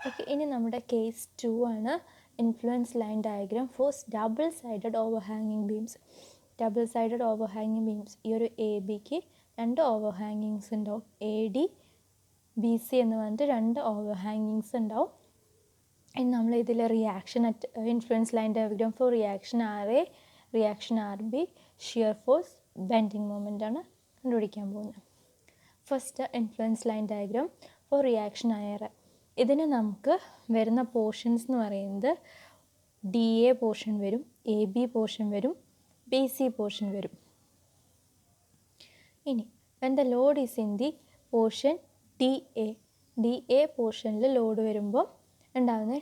Okay, ഇനി നമ്മുടെ case 2 ആണ് influence line diagram for double sided ഓവർഹാങ്ങിങ് ബീംസ്. ഡബിൾ സൈഡഡ് ഓവർഹാങ്ങിങ് ബീംസ്, ഈ ഒരു എ ബിക്ക് രണ്ട് ഓവർഹാങ്ങിങ്സ് ഉണ്ടാവും. എ ഡി ബി സി എന്ന് പറഞ്ഞിട്ട് രണ്ട് ഓവർഹാങ്ങിങ്സ് ഉണ്ടാവും. ഇനി നമ്മൾ ഇതിൽ reaction at influence line diagram for reaction R A, reaction R B, shear force, bending moment ആണ് കണ്ടുപിടിക്കാൻ പോകുന്നത്. First influence line diagram for reaction R A. ഇതിന് നമുക്ക് വരുന്ന പോർഷൻസ് എന്ന് പറയുന്നത് ഡി എ പോർഷൻ വരും, എ ബി പോർഷൻ വരും, ബി സി പോർഷൻ വരും. ഇനി when the load is in the portion D A പോർഷനിൽ ലോഡ് വരുമ്പോൾ ഉണ്ടാകുന്ന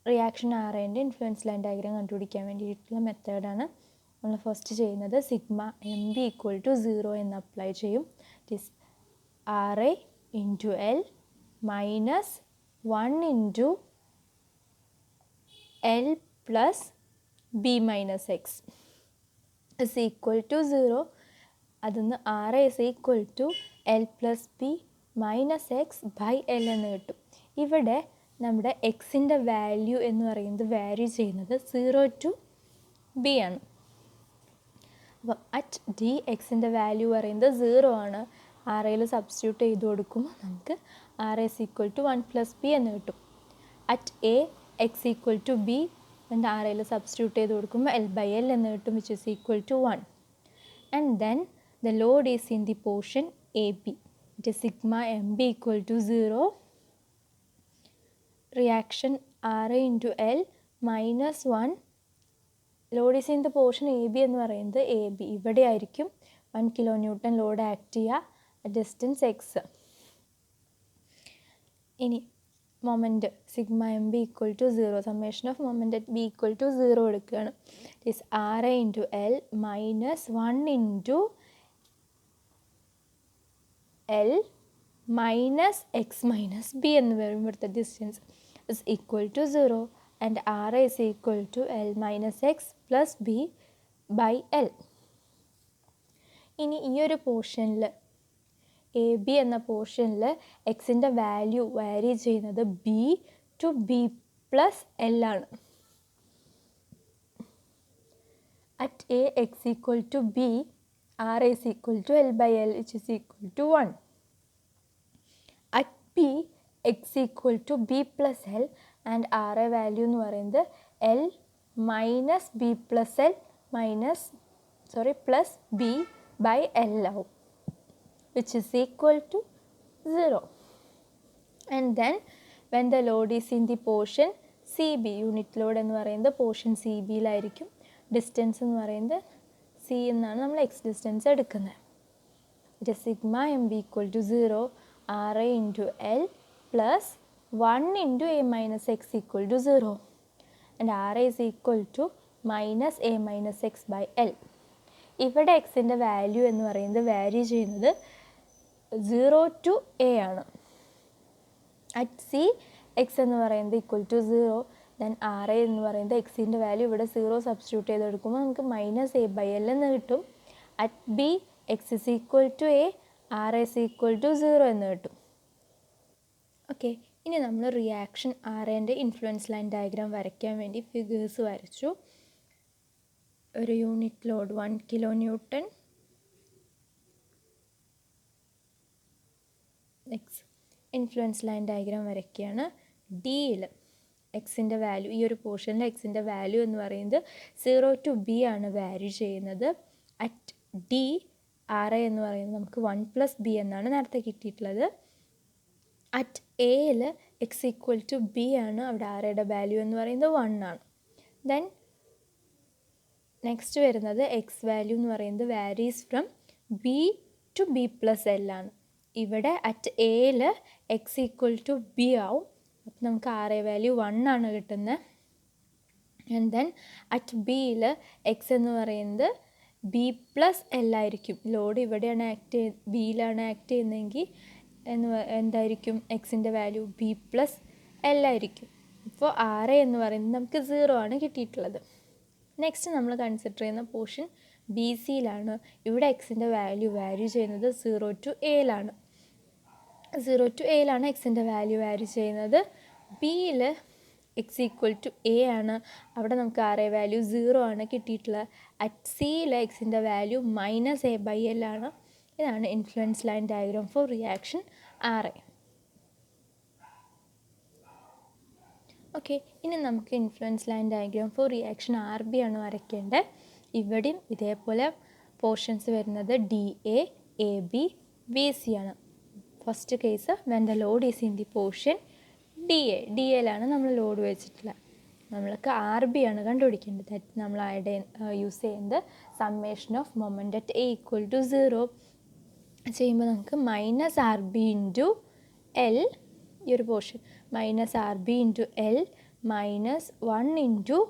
റിയാക്ഷൻ ആർ എൻ്റെ ഇൻഫ്ലുവൻസ് ലൈൻ ഡയഗ്രാം കണ്ടുപിടിക്കാൻ വേണ്ടിയിട്ടുള്ള മെത്തേഡാണ് നമ്മൾ ഫസ്റ്റ് ചെയ്യുന്നത്. Sigma M B equal to 0 എന്ന് അപ്ലൈ ചെയ്യും. It is R A into L minus 1 into L plus B minus X is equal to 0. അതിന്ന് R A is equal to L plus B minus X by L എന്ന് കിട്ടും. ഇവിടെ നമ്മുടെ എക്സിൻ്റെ value എന്ന് പറയുന്നത് വാരി ചെയ്യുന്നത് 0 ടു ബി ആണ്. അപ്പം അറ്റ് ഡി എക്സിൻ്റെ വാല്യൂ പറയുന്നത് 0 ആണ്. ആർ എയിൽ സബ്സ്റ്റിറ്റ്യൂട്ട് ചെയ്ത് കൊടുക്കുമ്പോൾ നമുക്ക് R S equal to 1 plus B എന്ന് കിട്ടും. At A X equal to B എൻ്റെ ആർ എയിൽ സബ്സ്റ്റിറ്റ്യൂട്ട് ചെയ്ത് കൊടുക്കുമ്പോൾ എൽ ബൈ എൽ എന്ന് കിട്ടും, which is equal to 1. And then the load is in the portion A B. It is sigma M B equal to 0 reaction R A into L minus 1. Load is in the portion A B എന്ന് പറയുന്നത് A B ഇവിടെ ആയിരിക്കും 1 kilo newton load act ചെയ്യുക, distance X. ഇനി moment sigma M B equal to 0, summation of moment at B equal to 0 എടുക്കുകയാണ്. It is R A into L minus 1 into L minus X minus B എന്ന് വരും. ഇവിടുത്തെ distance is equal to 0 and R A is equal to L minus X plus B by L. ഇനി ഈ ഒരു പോർഷനിൽ A B എന്ന പോർഷനിൽ എക്സിൻ്റെ വാല്യൂ വാരി ചെയ്യുന്നത് B to B plus L ആണ്. At A X equal to B R A is equal to L by L which is equal to 1. At B X equal to B plus L and R A value എന്ന് പറയുന്നത് L minus B plus L plus B by L ആവും, which is equal to 0. And then when the load is in the portion CB, unit load എന്ന് പറയുന്നത് portion C ബിയിലായിരിക്കും. Distance എന്ന് പറയുന്നത് C എന്നാണ് നമ്മൾ X distance എടുക്കുന്നത്. It is sigma M B equal to 0 R A into L plus 1 into A minus X equal to 0 and R A is equal to minus A minus X by L. ഇവിടെ എക്സിൻ്റെ value എന്ന് പറയുന്നത് vary ചെയ്യുന്നത് 0 to A ആണ്. At C X എന്ന് പറയുന്നത് equal to 0, then R A എന്ന് പറയുന്നത് എക്സിൻ്റെ വാല്യൂ ഇവിടെ 0 സബ്സ്റ്റിറ്റ്യൂട്ട് ചെയ്തെടുക്കുമ്പോൾ നമുക്ക് മൈനസ് എ ബൈ എൽ എന്ന് കിട്ടും. At B X is equal to A, R A is equal to 0 എന്ന് കിട്ടും. ഓക്കെ, ഇനി നമ്മൾ റിയാക്ഷൻ ആർ എൻ്റെ ഇൻഫ്ലുവൻസ് ലൈൻ ഡയഗ്രാം വരയ്ക്കാൻ വേണ്ടി ഫിഗേഴ്സ് വരച്ചു. ഒരു unit load 1 kilo newton, X influence line diagram വരയ്ക്കുകയാണ്. ഡിയിൽ എക്സിൻ്റെ വാല്യൂ, ഈ ഒരു പോർഷനിൽ എക്സിൻ്റെ വാല്യൂ എന്ന് പറയുന്നത് 0 ടു ബി ആണ് വാരി ചെയ്യുന്നത്. അറ്റ് ഡി ആർ എ എന്ന് പറയുന്നത് നമുക്ക് 1 പ്ലസ് ബി എന്നാണ് നേരത്തെ കിട്ടിയിട്ടുള്ളത്. അറ്റ് എയിൽ എക്സ് ഈക്വൽ ടു ബി ആണ്, അവിടെ ആർ എയുടെ വാല്യൂ എന്ന് പറയുന്നത് 1 ആണ്. ദെൻ നെക്സ്റ്റ് വരുന്നത് എക്സ് വാല്യൂ എന്ന് പറയുന്നത് varies from B to B plus L ആണ്. ഇവിടെ അറ്റ് എയിൽ എക്സ് ഈക്വൽ ടു ബി ആവും, അപ്പം നമുക്ക് ആർ എ വാല്യൂ 1 ആണ് കിട്ടുന്നത്. ആൻഡ് ദെൻ അറ്റ് ബിയിൽ എക്സ് എന്ന് പറയുന്നത് ബി പ്ലസ് എൽ ആയിരിക്കും. ലോഡ് ഇവിടെയാണ് ബിയിലാണ് ആക്ട് ചെയ്യുന്നതെങ്കിൽ എന്തായിരിക്കും എക്സിൻ്റെ വാല്യൂ ബി പ്ലസ് എൽ ആയിരിക്കും. ഇപ്പോൾ ആർ എ എന്ന് പറയുന്നത് നമുക്ക് 0 ആണ് കിട്ടിയിട്ടുള്ളത്. നെക്സ്റ്റ് നമ്മൾ കൺസിഡർ ചെയ്യുന്ന പോർഷൻ ബി സിയിലാണ്. ഇവിടെ എക്സിൻ്റെ വാല്യൂ വാരി ചെയ്യുന്നത് 0 ടു എയിലാണ്. 0 to എയിലാണ് എക്സിൻ്റെ വാല്യൂ വാരി ചെയ്യുന്നത്. ബിയിൽ എക്സ് ഈക്വൽ ടു എ ആണ്, അവിടെ നമുക്ക് ആർ എ വാല്യൂ 0 ആണ് കിട്ടിയിട്ടുള്ളത്. അറ്റ് സിയിൽ എക്സിൻ്റെ വാല്യൂ -a/l ആണ്. ഇതാണ് influence line diagram for reaction R A. Okay, ഇനി നമുക്ക് influence line diagram for reaction R B ആണ് വരയ്ക്കേണ്ടത്. ഇവിടെയും ഇതേപോലെ പോർഷൻസ് വരുന്നത് D A, A B, B C ആണ്. First case when the load is in the portion D എയിലാണ് നമ്മൾ ലോഡ് വെച്ചിട്ടുള്ളത്. നമ്മൾക്ക് ആർ ബി ആണ് കണ്ടുപിടിക്കേണ്ടത്. ദാറ്റ് നമ്മൾ യൂസ് ചെയ്യുന്നത് summation of moment at A equal to 0 ചെയ്യുമ്പോൾ നമുക്ക് -RB/L, ഈ ഒരു portion -RB/L -1 ×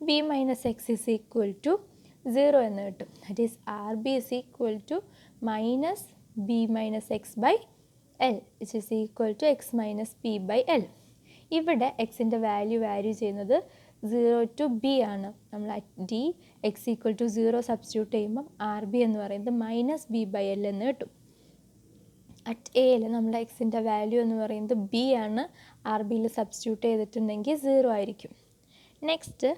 B - x is equal to 0 എന്ന് കിട്ടും. That is RB is equal to -B - x/L which is equal to x - P/L. ഇവിടെ എക്സിൻ്റെ വാല്യൂ വാല്യൂ ചെയ്യുന്നത് 0 to B ആണ്. നമ്മൾ D x equal to 0 substitute ചെയ്യുമ്പം RB എന്ന് പറയുന്നത് -B/L എന്ന് കിട്ടും. അറ്റ് എയിൽ നമ്മുടെ എക്സിൻ്റെ വാല്യൂ എന്ന് പറയുന്നത് B ആണ്. ആർ ബിയിൽ സബ്സ്റ്റിറ്റ്യൂട്ട് ചെയ്തിട്ടുണ്ടെങ്കിൽ 0 ആയിരിക്കും. Next,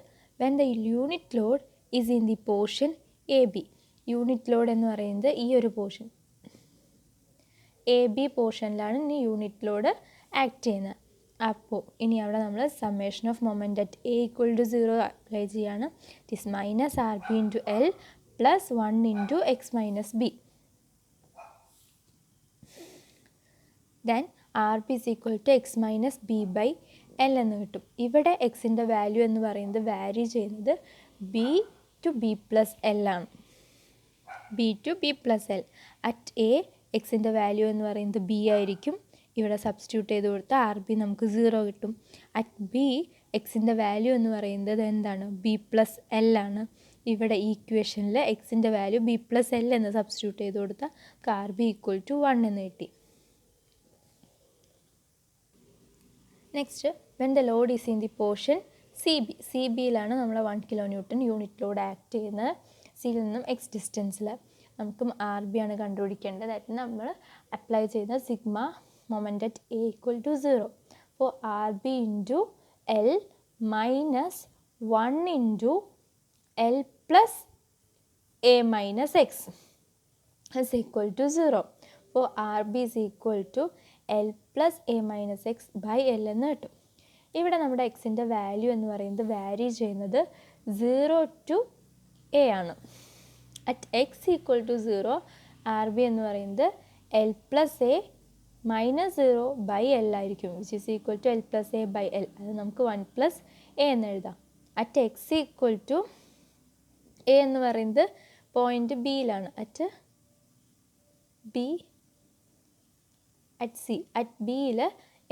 when the unit load is in the portion A B. Unit load എന്ന് പറയുന്നത് ഈ ഒരു പോർഷൻ എ ബി പോർഷനിലാണ് ഇനി യൂണിറ്റ് ലോഡ് ആക്ട് ചെയ്യുന്നത്. അപ്പോൾ ഇനി അവിടെ നമ്മൾ summation of moment at A equal to 0 apply ചെയ്യാണ്. It is -RB/L +1 × x - B. Then RB is equal to x - B/L എന്ന് കിട്ടും. ഇവിടെ എക്സിൻ്റെ വാല്യൂ എന്ന് പറയുന്നത് വാരി ചെയ്യുന്നത് B to B+L ആണ്. B to B+L. At A എക്സിൻ്റെ വാല്യൂ എന്ന് പറയുന്നത് B ആയിരിക്കും. ഇവിടെ സബ്സ്റ്റിറ്റ്യൂട്ട് ചെയ്ത് കൊടുത്താൽ RB നമുക്ക് 0 കിട്ടും. അറ്റ് ബി എക്സിൻ്റെ വാല്യൂ എന്ന് പറയുന്നത് എന്താണ്? B+L ആണ്. ഇവിടെ ഈ ഇക്വേഷനിൽ എക്സിൻ്റെ വാല്യൂ B+L എന്ന് സബ്സ്റ്റിറ്റ്യൂട്ട് ചെയ്ത് കൊടുത്താൽ RB ഈക്വൽ ടു 1 എന്ന് കിട്ടി. Next, when the load is in the portion C ബിയിലാണ് നമ്മൾ 1 kN യൂണിറ്റ് ലോഡ് ആക്ട് ചെയ്യുന്നത്. സിയിൽ നിന്നും എക്സ് ഡിസ്റ്റൻസിൽ നമുക്ക് RB ആണ് കണ്ടുപിടിക്കേണ്ടത്. ദാറ്റ് നമ്മൾ അപ്ലൈ ചെയ്യുന്ന sigma moment at A equal to 0. അപ്പോൾ RB × L -1 × L + A - x is equal to 0. അപ്പോൾ RB is equal to L + A - x/L എന്ന് കിട്ടും. ഇവിടെ നമ്മുടെ എക്സിൻ്റെ വാല്യൂ എന്ന് പറയുന്നത് വാരി ചെയ്യുന്നത് 0 to A ആണ്. At X equal to 0 RB എന്ന് പറയുന്നത് L + A -0/L ആയിരിക്കും. Which is equal to L + A/L. അത് നമുക്ക് 1 + A എന്ന് എഴുതാം. At X equal to A എന്ന് പറയുന്നത് പോയിൻ്റ് ബിയിലാണ്. At B at C at ബിയിൽ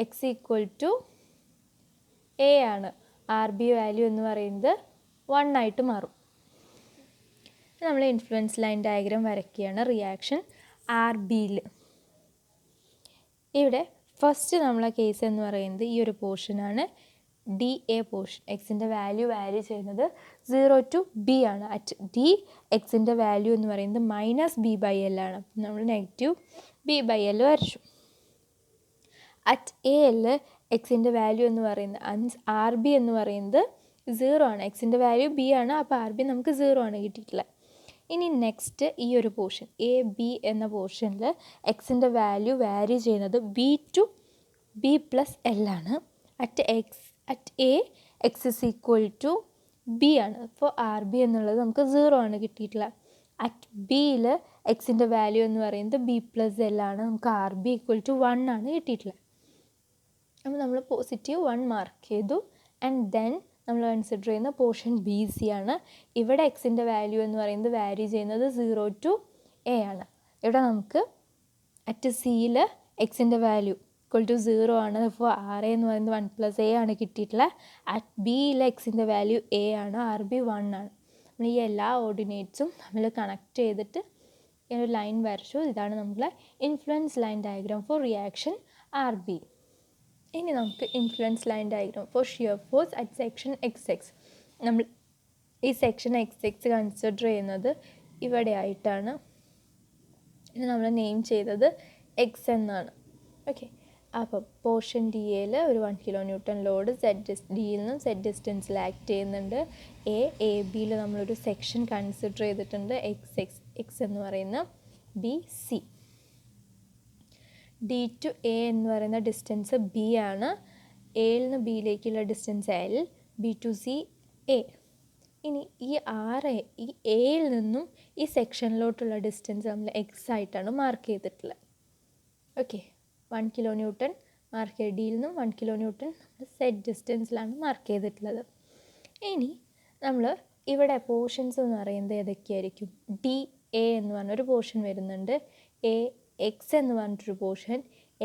എക്സ് ഈക്വൽ ടു എ ആണ്. RB വാല്യൂ എന്ന് പറയുന്നത് 1 ആയിട്ട് മാറും. നമ്മൾ ഇൻഫ്ലുവൻസ് ലൈൻ ഡയഗ്രാം വരയ്ക്കുകയാണ് റിയാക്ഷൻ ആർ ബിയിൽ. ഇവിടെ ഫസ്റ്റ് നമ്മളെ കേസ് എന്ന് പറയുന്നത് ഈ ഒരു പോർഷനാണ് ഡി എ പോർഷൻ. എക്സിൻ്റെ വാല്യൂ വാരി ചെയ്യുന്നത് 0 to B ആണ്. അറ്റ് ഡി എക്സിൻ്റെ വാല്യൂ എന്ന് പറയുന്നത് -B/L ആണ്. നമ്മൾ -B/L വരച്ചു. അറ്റ് എയിൽ എക്സിൻ്റെ വാല്യൂ എന്ന് പറയുന്നത് RB എന്ന് പറയുന്നത് 0 ആണ്. എക്സിൻ്റെ വാല്യൂ B ആണ്. അപ്പോൾ RB നമുക്ക് 0 ആണ് കിട്ടിയിട്ടുള്ളത്. ഇനി നെക്സ്റ്റ് ഈ ഒരു പോർഷൻ എ ബി എന്ന പോർഷനിൽ എക്സിൻ്റെ വാല്യൂ വാരി ചെയ്യുന്നത് B to B+L ആണ്. At A X is equal to B ആണ്. അപ്പോൾ RB എന്നുള്ളത് നമുക്ക് 0 ആണ് കിട്ടിയിട്ടുള്ളത്. അറ്റ് ബിയിൽ എക്സിൻ്റെ വാല്യൂ എന്ന് പറയുന്നത് B+L ആണ്. നമുക്ക് RB ഈക്വൽ ടു 1 ആണ് കിട്ടിയിട്ടുള്ളത്. അപ്പോൾ നമ്മൾ +1 മാർക്ക് ചെയ്തു. ആൻഡ് ദെൻ നമ്മൾ കൺസിഡർ ചെയ്യുന്ന പോർഷൻ ബി സി ആണ്. ഇവിടെ എക്സിൻ്റെ വാല്യൂ എന്ന് പറയുന്നത് വാരി ചെയ്യുന്നത് 0 to A ആണ്. ഇവിടെ നമുക്ക് അറ്റ് സിയിൽ എക്സിൻ്റെ വാല്യൂ ഈക്വൽ ടു 0 ആണ്. അപ്പോൾ RA എന്ന് പറയുന്നത് 1 + A ആണ് കിട്ടിയിട്ടുള്ളത്. അറ്റ് ബിയിൽ എക്സിൻ്റെ വാല്യൂ A ആണ്. RB 1 ആണ്. നമ്മൾ ഈ എല്ലാ ഓർഡിനേറ്റ്സും നമ്മൾ കണക്ട് ചെയ്തിട്ട് ഒരു ലൈൻ വരച്ചു. ഇതാണ് നമ്മളെ influence line diagram for reaction RB. ഇനി നമുക്ക് influence line diagram four shear force at section XX. നമ്മൾ ഈ സെക്ഷൻ XX കൺസിഡർ ചെയ്യുന്നത് ഇവിടെ ആയിട്ടാണ്. ഇത് നമ്മൾ നെയിം ചെയ്തത് X എന്നാണ്. ഓക്കെ, അപ്പോൾ പോർഷൻ ഡി എയിൽ ഒരു 1 കിലോ ന്യൂട്ടൺ ലോഡ് ഡിയിൽ നിന്നും സെഡ് ഡിസ്റ്റൻസിൽ ആക്ട് ചെയ്യുന്നുണ്ട്. എ ബിയിൽ നമ്മളൊരു സെക്ഷൻ കൺസിഡർ ചെയ്തിട്ടുണ്ട്, എക്സ് എന്ന് പറയുന്ന B C. D to A എന്ന് പറയുന്ന ഡിസ്റ്റൻസ് ബി ആണ്. എയിൽ നിന്ന് ബിയിലേക്കുള്ള distance L, B to C A. ഇനി ഈ ഈ എയിൽ നിന്നും ഈ സെക്ഷനിലോട്ടുള്ള ഡിസ്റ്റൻസ് നമ്മൾ എക്സ് ആയിട്ടാണ് മാർക്ക് ചെയ്തിട്ടുള്ളത്. ഓക്കെ, 1 കിലോ ന്യൂട്ടൺ മാർക്ക് ചെയ്ത് ഡിയിൽ നിന്നും 1 കിലോ ന്യൂട്ടൺ സെറ്റ് ഡിസ്റ്റൻസിലാണ് മാർക്ക് ചെയ്തിട്ടുള്ളത്. ഇനി നമ്മൾ ഇവിടെ പോർഷൻസ് എന്ന് പറയുന്നത് ഏതൊക്കെയായിരിക്കും? ഡി എ എന്ന് പറഞ്ഞൊരു പോർഷൻ വരുന്നുണ്ട്, എ എക്സ് എന്ന് പറഞ്ഞിട്ടൊരു പോർഷൻ,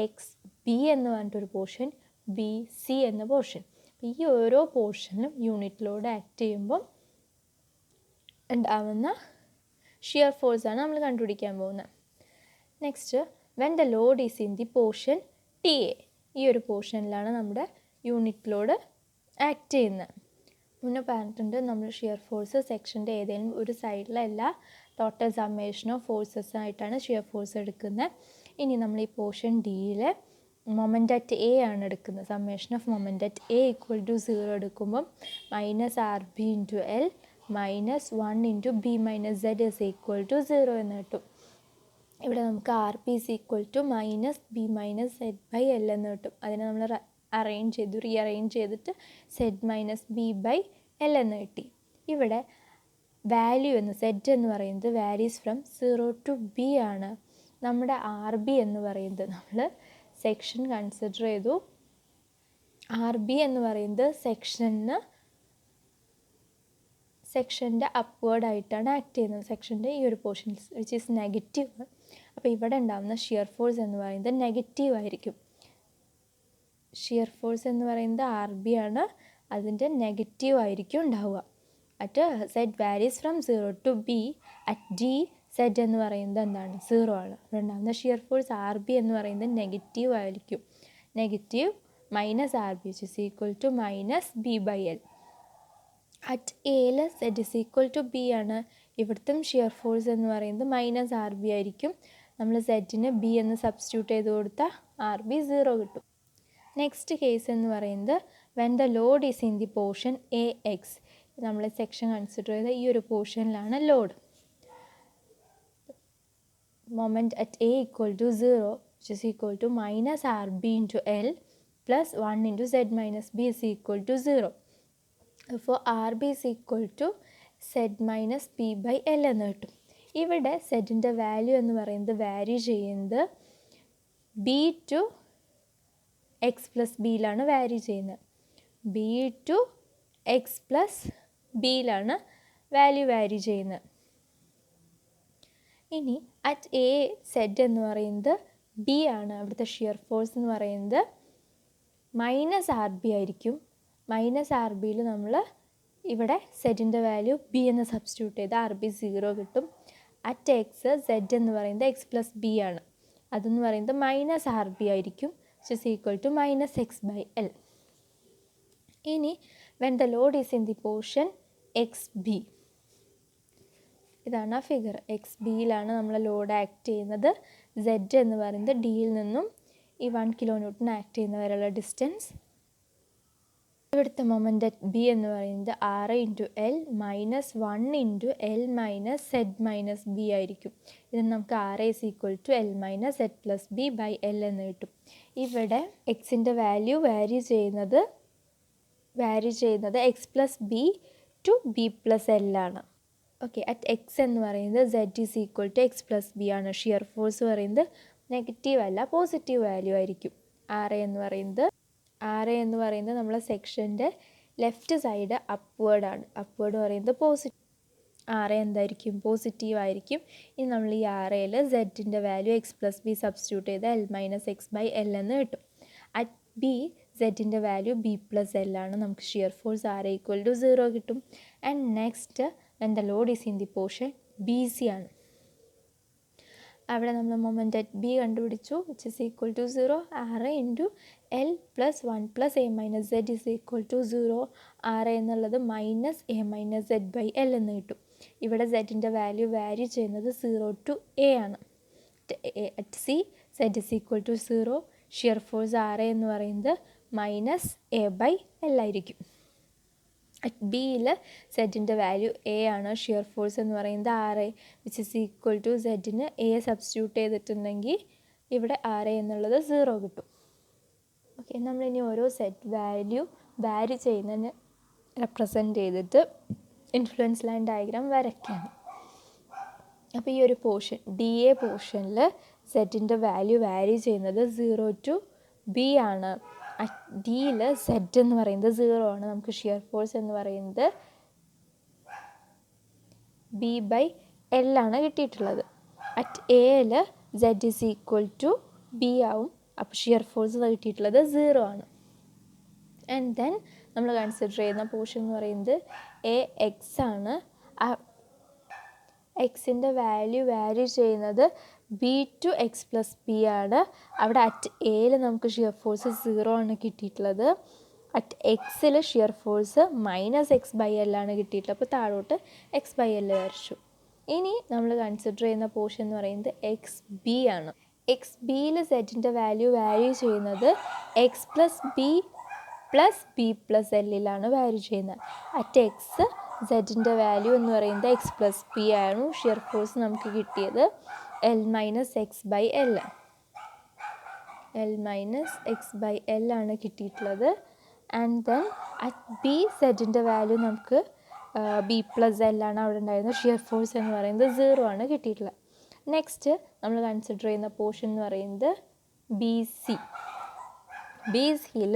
എക്സ് ബി എന്ന് പറഞ്ഞിട്ടൊരു പോർഷൻ, ബി സി എന്ന പോർഷൻ. ഈ ഓരോ പോർഷനും യൂണിറ്റ് ലോഡ് ആക്ട് ചെയ്യുമ്പം ഉണ്ടാവുന്ന ഷിയർ ഫോഴ്സാണ് നമ്മൾ കണ്ടുപിടിക്കാൻ പോകുന്നത്. Next, when the load is in the portion T A. ഈ ഒരു പോർഷനിലാണ് നമ്മുടെ യൂണിറ്റ് ലോഡ് ആക്ട് ചെയ്യുന്നത്. മുന്നേ പറഞ്ഞിട്ടുണ്ട്, നമ്മൾ ഷിയർ ഫോഴ്സ് സെക്ഷൻ്റെ ഏതെങ്കിലും ഒരു സൈഡിലല്ല, ടോട്ടൽ സമ്മേഷൻ ഓഫ് ഫോഴ്സസ് ആയിട്ടാണ് ഷിയർ ഫോഴ്സ് എടുക്കുന്നത്. ഇനി നമ്മൾ ഈ പോർഷൻ ഡിയിലെ മൊമെൻ്റ് അറ്റ് എ ആണ് എടുക്കുന്നത്. Summation of moment at A equal to 0 എടുക്കുമ്പം minus R B into L minus 1 into B minus Z is equal to 0 എന്ന് കിട്ടും. ഇവിടെ നമുക്ക് R P is equal to minus B minus Z by L എന്ന് കിട്ടും. അതിനെ നമ്മൾ rearrange ചെയ്തിട്ട് Z minus B by L എന്ന് കിട്ടി. ഇവിടെ വാല്യൂ സെഡ് എന്ന് പറയുന്നത് വാരീസ് ഫ്രം 0 ടു ബി ആണ്. നമ്മുടെ ആർ ബി എന്ന് പറയുന്നത് നമ്മൾ സെക്ഷൻ കൺസിഡർ ചെയ്തു. ആർ ബി എന്ന് പറയുന്നത് സെക്ഷൻ്റെ അപ്വേർഡായിട്ടാണ് ആക്ട് ചെയ്യുന്നത്, സെക്ഷൻ്റെ ഈ ഒരു പോർഷൻ വിച്ച് ഈസ് നെഗറ്റീവ്. അപ്പോൾ ഇവിടെ ഉണ്ടാകുന്ന ഷിയർ ഫോഴ്സ് എന്ന് പറയുന്നത് നെഗറ്റീവ് ആയിരിക്കും. ഷിയർ ഫോഴ്സ് എന്ന് പറയുന്നത് ആർ ബി ആണ്, അതിൻ്റെ നെഗറ്റീവ് ആയിരിക്കും ഉണ്ടാവുക. At Z varies from 0 to B, at D Z എന്ന് പറയുന്നത് എന്താണ്? 0 ആണ്. ഇവിടെ ഉണ്ടാകുന്ന ഷിയർ ഫോഴ്സ് ആർ ബി എന്ന് പറയുന്നത് നെഗറ്റീവ് ആയിരിക്കും. Negative minus R B which is equal to minus B by L. At എയിൽ Z is equal to B ആണ്. ഇവിടുത്തെ ഷിയർ ഫോഴ്സ് എന്ന് പറയുന്നത് മൈനസ് ആർ ബി ആയിരിക്കും. നമ്മൾ സെഡിന് ബി എന്ന് സബ്സ്റ്റിറ്റ്യൂട്ട് ചെയ്ത് കൊടുത്താൽ ആർ ബി 0 കിട്ടും. നെക്സ്റ്റ് കേസ് എന്ന് പറയുന്നത് when the load is in the portion A X. നമ്മൾ സെക്ഷൻ കൺസിഡർ ചെയ്ത ഈ ഒരു പോർഷനിലാണ് load. Moment at A equal to 0 which is equal to minus R B into L plus 1 into Z minus B is equal to 0. അപ്പോൾ R B is equal to Z minus P by L എന്ന് കിട്ടും. ഇവിടെ സെഡിൻ്റെ value എന്ന് പറയുന്നത് vary ചെയ്യുന്നത് B to X plus ബിയിലാണ് vary ചെയ്യുന്നത്. B to X plus ബിയിലാണ് വാല്യൂ വാരി ചെയ്യുന്നത്. ഇനി അറ്റ് എ സെഡ് എന്ന് പറയുന്നത് ബി ആണ്. അവിടുത്തെ ഷിയർ ഫോഴ്സ് എന്ന് പറയുന്നത് മൈനസ് ആർ ബി ആയിരിക്കും. മൈനസ് ആർ ബിയിൽ നമ്മൾ ഇവിടെ സെഡിൻ്റെ വാല്യൂ ബി എന്ന് സബ്സ്റ്റിറ്റ്യൂട്ട് ചെയ്ത് ആർ ബി 0 കിട്ടും. അറ്റ് എക്സ് സെഡ് എന്ന് പറയുന്നത് എക്സ് പ്ലസ് ബി ആണ്. അതെന്ന് പറയുന്നത് മൈനസ് ആർ ബി ആയിരിക്കും, which is equal to minus X by L. ഇനി when the load is in the portion X B, ഇതാണ് ആ ഫിഗർ. എക്സ് ബിയിലാണ് നമ്മൾ ലോഡ് ആക്ട് ചെയ്യുന്നത്. സെഡ് എന്ന് പറയുന്നത് ഡിയിൽ നിന്നും ഈ 1 കിലോ ന്യൂട്ടൺ ആക്ട് ചെയ്യുന്ന വരെയുള്ള ഡിസ്റ്റൻസ്. ഇവിടുത്തെ മൊമെൻ്റ് അറ്റ് ബി എന്ന് പറയുന്നത് R into L minus 1 into L minus Z minus B ആയിരിക്കും. ഇത് നമുക്ക് R is equal to L minus Z plus B by L എന്ന് കിട്ടും. ഇവിടെ എക്സിൻ്റെ വാല്യൂ വാരി ചെയ്യുന്നത് X plus B to B plus L ആണ്. ഓക്കെ, അറ്റ് എക്സ് എന്ന് പറയുന്നത് Z is equal to X plus B ആണ്. ഷിയർ ഫോഴ്സ് പറയുന്നത് നെഗറ്റീവ് അല്ല, പോസിറ്റീവ് വാല്യൂ ആയിരിക്കും. ആർ എ എന്ന് പറയുന്നത് നമ്മളെ സെക്ഷൻ്റെ ലെഫ്റ്റ് സൈഡ് അപ്വേർഡാണ്. അപ്വേർഡ് പറയുന്നത് പോസിറ്റീവ്. ആർ എ എന്തായിരിക്കും? പോസിറ്റീവ് ആയിരിക്കും. ഇനി നമ്മൾ ഈ ആർ എയിൽ സെഡിൻ്റെ value X plus B substitute ചെയ്ത് L minus X by L എന്ന് കിട്ടും. അറ്റ് ബി സെഡിൻ്റെ വാല്യൂ ബി പ്ലസ് എൽ ആണ്. നമുക്ക് shear force R equal to 0 കിട്ടും. And next when the load is in the portion B C ആണ്. അവിടെ നമ്മൾ മൊമെൻ്റ് അറ്റ് ബി കണ്ടുപിടിച്ചു, which is equal to 0. R A into L plus 1 plus A minus Z is equal to 0. R A എന്നുള്ളത് minus A minus Z by L എന്ന് കിട്ടും. ഇവിടെ സെഡിൻ്റെ value ചെയ്യുന്നത് 0 ടു എ ആണ്. At C Z is equal to 0, shear force R A എന്ന് പറയുന്നത് -a/L ആയിരിക്കും. അറ്റ് ബിയിൽ സെറ്റിൻ്റെ വാല്യൂ എ ആണ്, ഷിയർ ഫോഴ്സ് എന്ന് പറയുന്നത് R A which is equal to സെറ്റിന് എ സബ്സ്റ്റിറ്റ്യൂട്ട് ചെയ്തിട്ടുണ്ടെങ്കിൽ ഇവിടെ ആർ എ എന്നുള്ളത് 0 കിട്ടും. ഓക്കെ, നമ്മളിനി ഓരോ സെറ്റ് വാല്യൂ വാരി ചെയ്യുന്നതിന് റെപ്രസെൻറ്റ് ചെയ്തിട്ട് ഇൻഫ്ലുവൻസ് ലൈൻ ഡയഗ്രാം വരയ്ക്കുകയാണ്. അപ്പോൾ ഈ ഒരു പോർഷൻ ഡി എ പോർഷനിൽ സെറ്റിൻ്റെ വാല്യൂ വാരി ചെയ്യുന്നത് 0 to B ആണ്. ഡിയിൽ സെറ്റ് എന്ന് പറയുന്നത് 0 ആണ്. നമുക്ക് ഷിയർ ഫോഴ്സ് എന്ന് പറയുന്നത് B/L ആണ് കിട്ടിയിട്ടുള്ളത്. അറ്റ് എയിൽ set is equal to B ആവും. അപ്പോൾ ഷിയർ ഫോഴ്സ് കിട്ടിയിട്ടുള്ളത് 0 ആണ്. ആൻഡ് ദെൻ നമ്മൾ കൺസിഡർ ചെയ്യുന്ന പോർഷൻ എന്ന് പറയുന്നത് AX ആണ്. എക്സിൻ്റെ വാല്യൂ വാരി ചെയ്യുന്നത് B/X+B ആണ്. അവിടെ അറ്റ് എയിൽ നമുക്ക് ഷിയർ ഫോഴ്സ് 0 ആണ് കിട്ടിയിട്ടുള്ളത്. അറ്റ് എക്സിൽ ഷിയർ ഫോഴ്സ് -X/L ആണ് കിട്ടിയിട്ടുള്ളത്. അപ്പോൾ താഴോട്ട് X/L വരച്ചു. ഇനി നമ്മൾ കൺസിഡർ ചെയ്യുന്ന പോർഷൻ എന്ന് പറയുന്നത് XB ആണ്. XBയിൽ സെറ്റിൻ്റെ വാല്യൂ വാരി ചെയ്യുന്നത് X+B+B+Lലാണ് വാരി ചെയ്യുന്നത്. അറ്റ് എക്സ് സെറ്റിൻ്റെ വാല്യൂ എന്ന് പറയുന്നത് X+B ആണ്. ഷിയർ ഫോഴ്സ് നമുക്ക് കിട്ടിയത് L-X/L ആണ് കിട്ടിയിട്ടുള്ളത്. ആൻഡ് ദെൻ അറ്റ് ബി സെറ്റിൻ്റെ വാല്യൂ നമുക്ക് B+L ആണ് അവിടെ ഉണ്ടായിരുന്നത്. ഷിയർ ഫോഴ്സ് എന്ന് പറയുന്നത് 0 ആണ് കിട്ടിയിട്ടുള്ളത്. നെക്സ്റ്റ് നമ്മൾ കൺസിഡർ ചെയ്യുന്ന പോർഷൻ എന്ന് പറയുന്നത് ബി സിയിൽ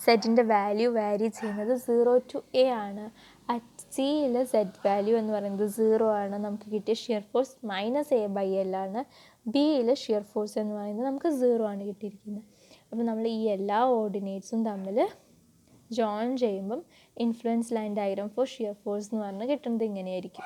സെറ്റിൻ്റെ വാല്യൂ വാരി ചെയ്യുന്നത് 0 to A ആണ്. അറ്റ് സിയിൽ സെറ്റ് വാല്യൂ എന്ന് പറയുന്നത് 0 ആണ്. നമുക്ക് കിട്ടിയ ഷിയർ ഫോഴ്സ് -A/L ആണ്. ബിയിൽ ഷിയർ ഫോഴ്സ് എന്ന് പറയുന്നത് നമുക്ക് 0 ആണ് കിട്ടിയിരിക്കുന്നത്. അപ്പോൾ നമ്മൾ ഈ എല്ലാ ഓർഡിനേറ്റ്സും തമ്മിൽ ജോയിൻ ചെയ്യുമ്പം influence line diagram four shear force എന്ന് പറഞ്ഞ് കിട്ടുന്നത് ഇങ്ങനെയായിരിക്കും.